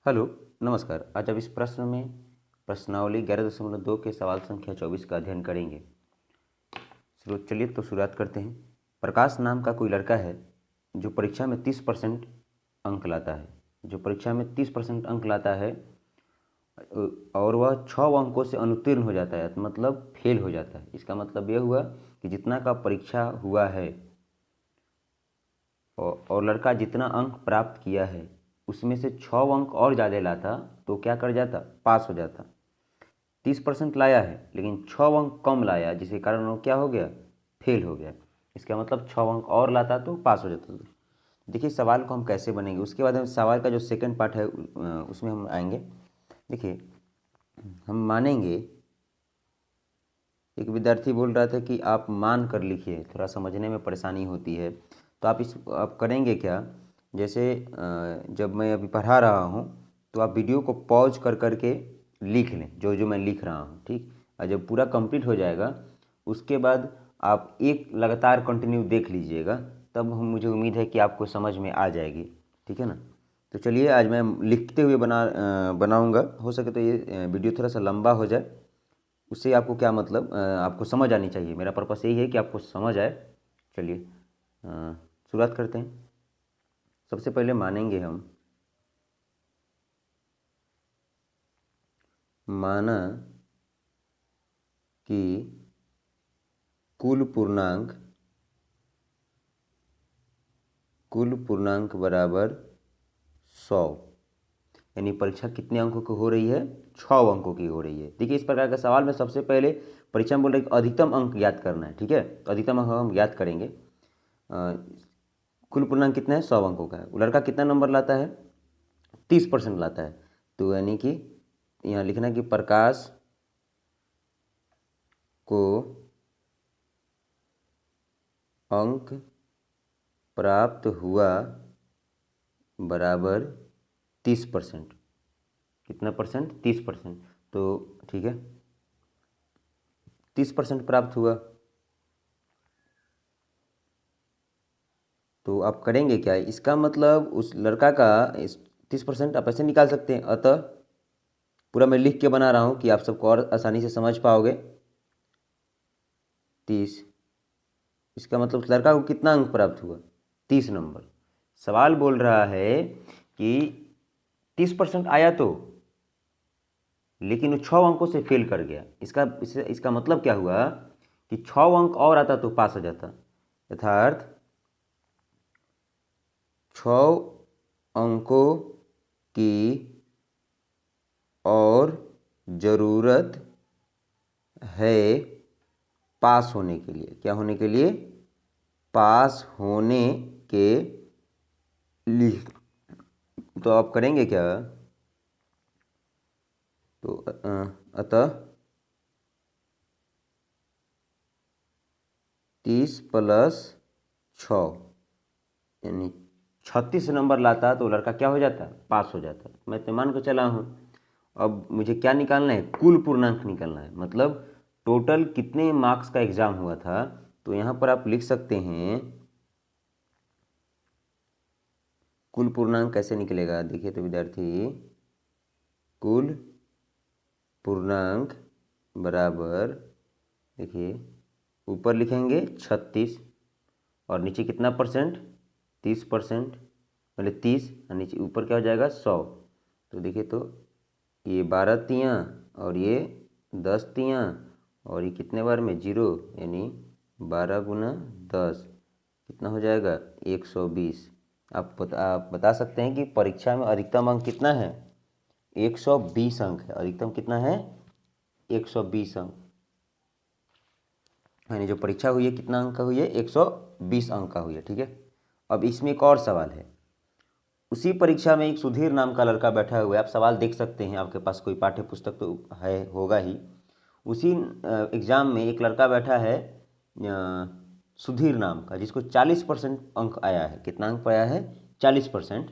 Hello, नमस्कार। आज अब इस प्रश्न में प्रश्नावली 11.2 के सवाल संख्या 24 का अध्ययन करेंगे। चलिए तो शुरुआत करते हैं। प्रकाश नाम का कोई लड़का है जो परीक्षा में 30% अंक लाता है। जो परीक्षा में 30% अंक लाता है और वह 6 अंकों से अनुत्तीर्ण हो जाता है, मतलब फेल हो जाता है। इसका मतलब यह हुआ कि जितना का परीक्षा हुआ है और लड़का जितना अंक प्राप्त किया है उसमें से 6 अंक और ज़्यादा लाता तो क्या कर जाता, पास हो जाता। 30% लाया है लेकिन 6 अंक कम लाया, जिसके कारण वो क्या हो गया, फेल हो गया। इसका मतलब 6 अंक और लाता तो पास हो जाता। देखिए सवाल को हम कैसे बनेंगे, उसके बाद हम सवाल का जो सेकंड पार्ट है उसमें हम आएंगे। देखिए हम मानेंगे, एक विद्यार्थी बोल रहा था कि आप मान कर लिखिए, थोड़ा समझने में परेशानी होती है। तो आप करेंगे क्या, जैसे जब मैं अभी पढ़ा रहा हूँ तो आप वीडियो को पॉज कर करके लिख लें जो जो मैं लिख रहा हूँ, ठीक। और जब पूरा कंप्लीट हो जाएगा उसके बाद आप एक लगातार कंटिन्यू देख लीजिएगा, तब मुझे उम्मीद है कि आपको समझ में आ जाएगी, ठीक है ना। तो चलिए आज मैं लिखते हुए बनाऊँगा। हो सके तो ये वीडियो थोड़ा सा लंबा हो जाए, उससे आपको क्या मतलब आपको समझ आनी चाहिए। मेरा पर्पस यही है कि आपको समझ आए। चलिए शुरुआत करते हैं। सबसे पहले मानेंगे हम, माना कि कुल पूर्णांक बराबर 100। यानी परीक्षा कितने अंकों की हो रही है, 6 अंकों की हो रही है। देखिए इस प्रकार का सवाल में सबसे पहले परीक्षा में बोल रहे कि अधिकतम अंक ज्ञात करना है, ठीक है। तो अधिकतम अंक हम ज्ञात करेंगे। कुल पूर्णांक कितना है, 100 अंकों का है। वो लड़का कितना नंबर लाता है, 30% लाता है। तो यानी कि यहाँ लिखना कि प्रकाश को अंक प्राप्त हुआ बराबर 30%। कितना परसेंट, 30%। तो ठीक है, 30% प्राप्त हुआ। तो आप करेंगे क्या, इसका मतलब उस लड़का का 30% आप ऐसे निकाल सकते हैं। अतः पूरा मैं लिख के बना रहा हूँ कि आप सबको और आसानी से समझ पाओगे। 30, इसका मतलब उस लड़का को कितना अंक प्राप्त हुआ, 30 नंबर। सवाल बोल रहा है कि 30% आया तो, लेकिन वो 6 अंकों से फेल कर गया। इसका मतलब क्या हुआ कि 6 अंक और आता तो पास हो जाता। अर्थात 6 अंकों की और ज़रूरत है पास होने के लिए। क्या होने के लिए, पास होने के लिए। तो आप करेंगे क्या, तो अतः 30 + 6 यानी 36 नंबर लाता तो लड़का क्या हो जाता, पास हो जाता। मैं तो मान को चला हूँ। अब मुझे क्या निकालना है, कुल पूर्णांक निकालना है, मतलब टोटल कितने मार्क्स का एग्जाम हुआ था। तो यहाँ पर आप लिख सकते हैं कुल पूर्णांक कैसे निकलेगा। देखिए तो विद्यार्थी, कुल पूर्णांक बराबर, देखिए ऊपर लिखेंगे 36 और नीचे कितना परसेंट, 30%, पहले 30 और नीचे ऊपर क्या हो जाएगा, 100। तो देखिए तो ये 12 तियाँ और ये 10 तियाँ और ये कितने बार में 0, यानी 12 × 10 कितना हो जाएगा, 120। आप बता सकते हैं कि परीक्षा में अधिकतम अंक कितना है, 120 अंक है। अधिकतम कितना है, 120 अंक। यानी जो परीक्षा हुई है कितना अंक का हुई है, 120 अंक का हुई है, ठीक है। अब इसमें एक और सवाल है। उसी परीक्षा में एक सुधीर नाम का लड़का बैठा हुआ है। आप सवाल देख सकते हैं, आपके पास कोई पाठ्य पुस्तक तो है, होगा ही। उसी एग्ज़ाम में एक लड़का बैठा है सुधीर नाम का, जिसको 40% अंक आया है। कितना अंक आया है, 40%।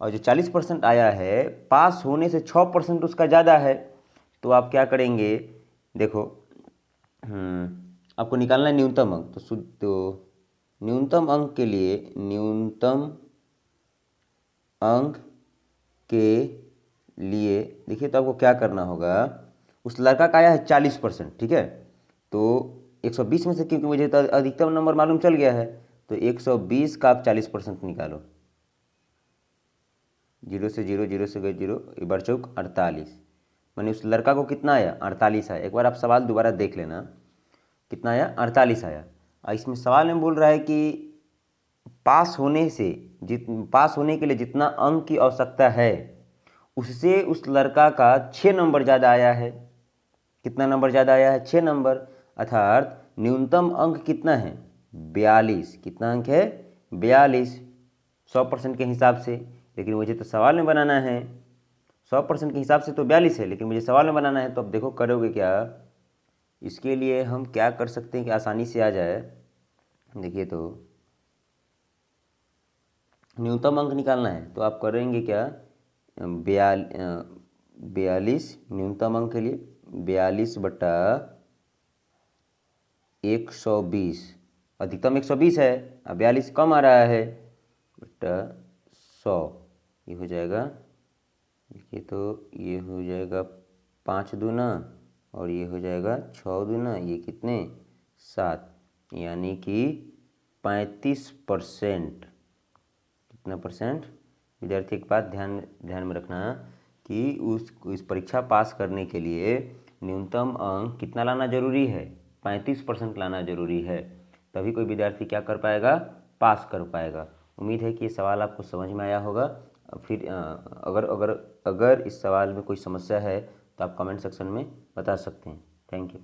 और जो 40% आया है, पास होने से 6% उसका ज़्यादा है। तो आप क्या करेंगे, देखो आपको निकालना है न्यूनतम अंक। तो न्यूनतम अंक के लिए, न्यूनतम अंक के लिए देखिए तो आपको क्या करना होगा, उस लड़का का आया है 40%, ठीक है। तो 120 में से, क्योंकि मुझे तो अधिकतम नंबर मालूम चल गया है, तो 120 का आप 40% निकालो। 0 से 0, 0 से गए 0, एक बार चौक 48, मैंने उस लड़का को कितना आया, 48 आया। एक बार आप सवाल दोबारा देख लेना, कितना आया, 48 आया। और इसमें सवाल में बोल रहा है कि पास होने के लिए जितना अंक की आवश्यकता है, उससे उस लड़का का 6 नंबर ज़्यादा आया है। कितना नंबर ज़्यादा आया है, 6 नंबर, अर्थात न्यूनतम अंक कितना है, 42। कितना अंक है, 42, 100% के हिसाब से। लेकिन मुझे तो सवाल में बनाना है, 100% के हिसाब से तो 42 है, लेकिन मुझे सवाल में बनाना है। तो अब देखो करोगे क्या, इसके लिए हम क्या कर सकते हैं कि आसानी से आ जाए। देखिए तो न्यूनतम अंक निकालना है, तो आप करेंगे क्या, 42 न्यूनतम अंक के लिए 42 बटा 120, अधिकतम 120 है, अब 42 कम आ रहा है, बटा 100, ये हो जाएगा। देखिए तो ये हो जाएगा 5 दूना, और ये हो जाएगा 6 दूना, ये कितने, 7, यानी कि 35%। कितना परसेंट। विद्यार्थी एक बात ध्यान में रखना कि इस परीक्षा पास करने के लिए न्यूनतम अंक कितना लाना जरूरी है, 35% लाना जरूरी है, तभी कोई विद्यार्थी क्या कर पाएगा, पास कर पाएगा। उम्मीद है कि ये सवाल आपको समझ में आया होगा। फिर अगर अगर अगर इस सवाल में कोई समस्या है तो आप कमेंट सेक्शन में बता सकते हैं। Thank you.